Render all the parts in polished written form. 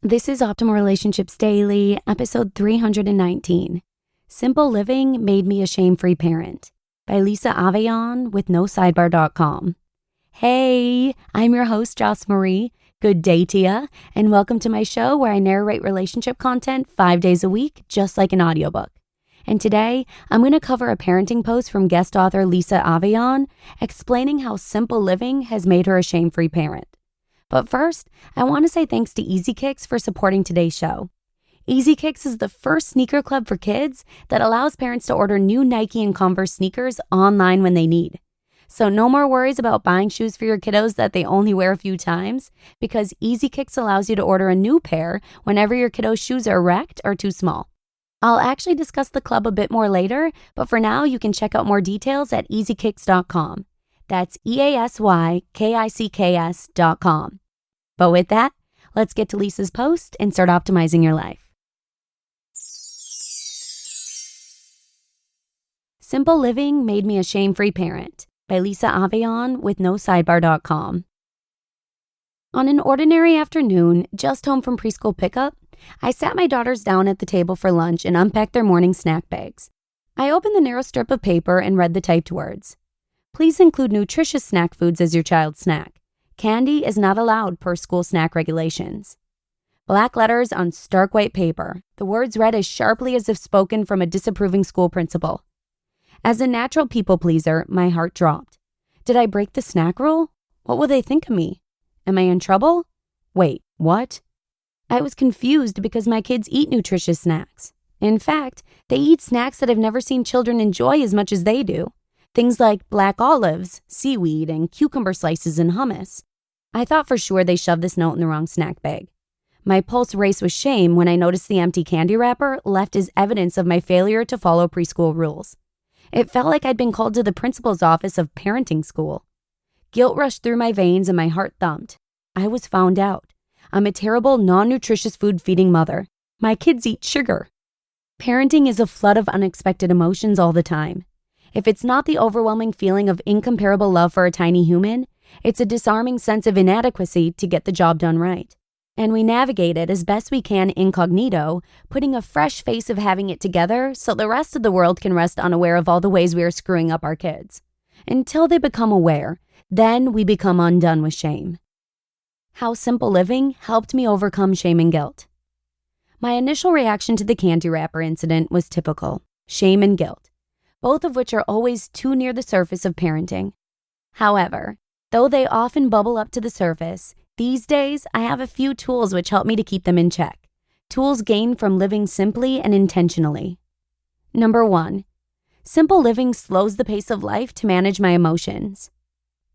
This is Optimal Relationships Daily, episode 319. Simple Living Made Me a Shame-Free Parent by Lisa Avellan with NoSidebar.com. Hey, I'm your host, Joss Marie. Good day to ya, and welcome to my show where I narrate relationship content 5 days a week, just like an audiobook. And today, I'm going to cover a parenting post from guest author Lisa Avellan explaining how simple living has made her a shame-free parent. But first, I want to say thanks to EasyKicks for supporting today's show. EasyKicks is the first sneaker club for kids that allows parents to order new Nike and Converse sneakers online when they need. So no more worries about buying shoes for your kiddos that they only wear a few times, because EasyKicks allows you to order a new pair whenever your kiddos' shoes are wrecked or too small. I'll actually discuss the club a bit more later, but for now you can check out more details at EasyKicks.com. That's EasyKicks.com. But with that, let's get to Lisa's post and start optimizing your life. Simple Living Made Me a Shame-Free Parent by Lisa Avellan with NoSidebar.com. On an ordinary afternoon, just home from preschool pickup, I sat my daughters down at the table for lunch and unpacked their morning snack bags. I opened the narrow strip of paper and read the typed words. Please include nutritious snack foods as your child's snack. Candy is not allowed per school snack regulations. Black letters on stark white paper, the words read as sharply as if spoken from a disapproving school principal. As a natural people pleaser, my heart dropped. Did I break the snack rule? What will they think of me? Am I in trouble? Wait, what? I was confused because my kids eat nutritious snacks. In fact, they eat snacks that I've never seen children enjoy as much as they do. Things like black olives, seaweed, and cucumber slices and hummus. I thought for sure they shoved this note in the wrong snack bag. My pulse raced with shame when I noticed the empty candy wrapper left as evidence of my failure to follow preschool rules. It felt like I'd been called to the principal's office of parenting school. Guilt rushed through my veins and my heart thumped. I was found out. I'm a terrible, non-nutritious food-feeding mother. My kids eat sugar. Parenting is a flood of unexpected emotions all the time. If it's not the overwhelming feeling of incomparable love for a tiny human, it's a disarming sense of inadequacy to get the job done right. And we navigate it as best we can incognito, putting a fresh face of having it together so the rest of the world can rest unaware of all the ways we are screwing up our kids. Until they become aware, then we become undone with shame. How simple living helped me overcome shame and guilt. My initial reaction to the candy wrapper incident was typical: shame and guilt, both of which are always too near the surface of parenting. However, though they often bubble up to the surface, these days I have a few tools which help me to keep them in check. Tools gained from living simply and intentionally. Number 1, simple living slows the pace of life to manage my emotions.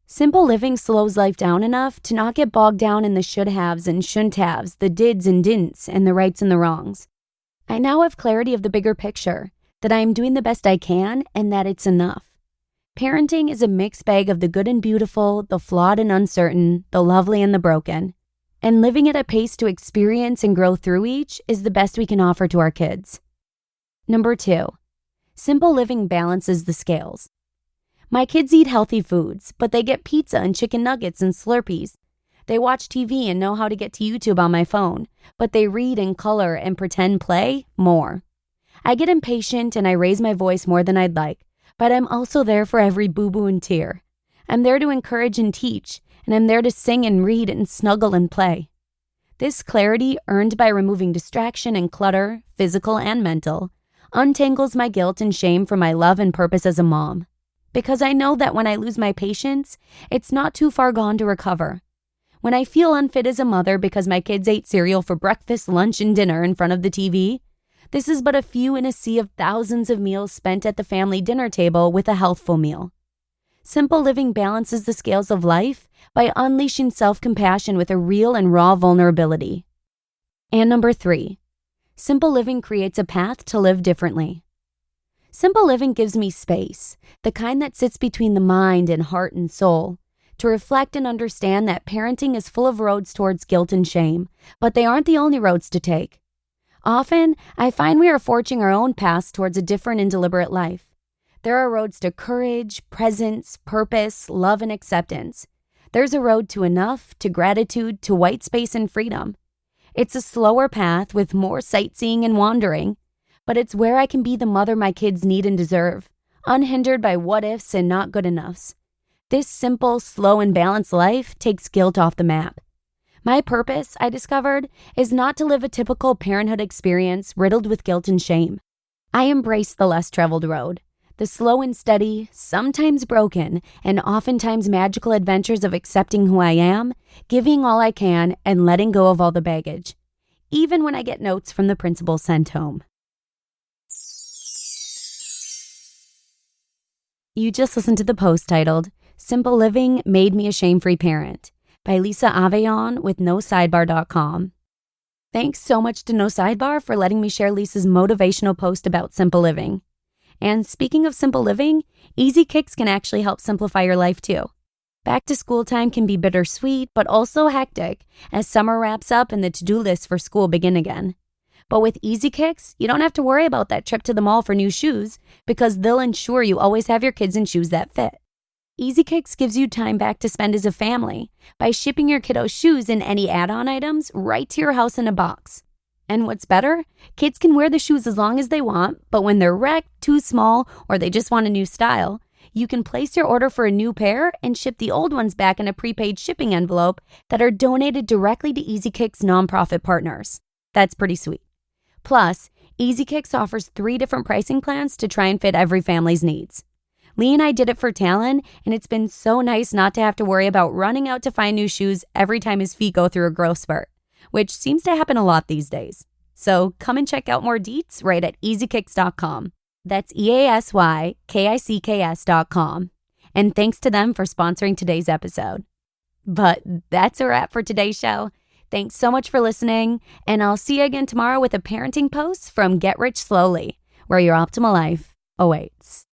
Simple living slows life down enough to not get bogged down in the should-haves and shouldn't-haves, the dids and didn'ts, and the rights and the wrongs. I now have clarity of the bigger picture, that I am doing the best I can and that it's enough. Parenting is a mixed bag of the good and beautiful, the flawed and uncertain, the lovely and the broken. And living at a pace to experience and grow through each is the best we can offer to our kids. Number 2, simple living balances the scales. My kids eat healthy foods, but they get pizza and chicken nuggets and Slurpees. They watch TV and know how to get to YouTube on my phone, but they read and color and pretend play more. I get impatient and I raise my voice more than I'd like, but I'm also there for every boo-boo and tear. I'm there to encourage and teach, and I'm there to sing and read and snuggle and play. This clarity, earned by removing distraction and clutter, physical and mental, untangles my guilt and shame for my love and purpose as a mom. Because I know that when I lose my patience, it's not too far gone to recover. When I feel unfit as a mother because my kids ate cereal for breakfast, lunch, and dinner in front of the TV, this is but a few in a sea of thousands of meals spent at the family dinner table with a healthful meal. Simple living balances the scales of life by unleashing self-compassion with a real and raw vulnerability. And number 3, simple living creates a path to live differently. Simple living gives me space, the kind that sits between the mind and heart and soul, to reflect and understand that parenting is full of roads towards guilt and shame, but they aren't the only roads to take. Often, I find we are forging our own paths towards a different and deliberate life. There are roads to courage, presence, purpose, love, and acceptance. There's a road to enough, to gratitude, to white space and freedom. It's a slower path with more sightseeing and wandering, but it's where I can be the mother my kids need and deserve, unhindered by what ifs and not good enoughs. This simple, slow, and balanced life takes guilt off the map. My purpose, I discovered, is not to live a typical parenthood experience riddled with guilt and shame. I embrace the less traveled road, the slow and steady, sometimes broken, and oftentimes magical adventures of accepting who I am, giving all I can, and letting go of all the baggage, even when I get notes from the principal sent home. You just listened to the post titled, Simple Living Made Me a Shame-Free Parent by Lisa Avellan with NoSidebar.com. Thanks so much to No Sidebar for letting me share Lisa's motivational post about simple living. And speaking of simple living, EasyKicks can actually help simplify your life too. Back to school time can be bittersweet, but also hectic as summer wraps up and the to-do lists for school begin again. But with EasyKicks, you don't have to worry about that trip to the mall for new shoes because they'll ensure you always have your kids in shoes that fit. EasyKicks gives you time back to spend as a family by shipping your kiddos' shoes and any add-on items right to your house in a box. And what's better, kids can wear the shoes as long as they want, but when they're wrecked, too small, or they just want a new style, you can place your order for a new pair and ship the old ones back in a prepaid shipping envelope that are donated directly to EasyKicks nonprofit partners. That's pretty sweet. Plus, EasyKicks offers 3 different pricing plans to try and fit every family's needs. Lee and I did it for Talon, and it's been so nice not to have to worry about running out to find new shoes every time his feet go through a growth spurt, which seems to happen a lot these days. So come and check out more deets right at EasyKicks.com. That's EasyKicks.com. And thanks to them for sponsoring today's episode. But that's a wrap for today's show. Thanks so much for listening, and I'll see you again tomorrow with a parenting post from Get Rich Slowly, where your optimal life awaits.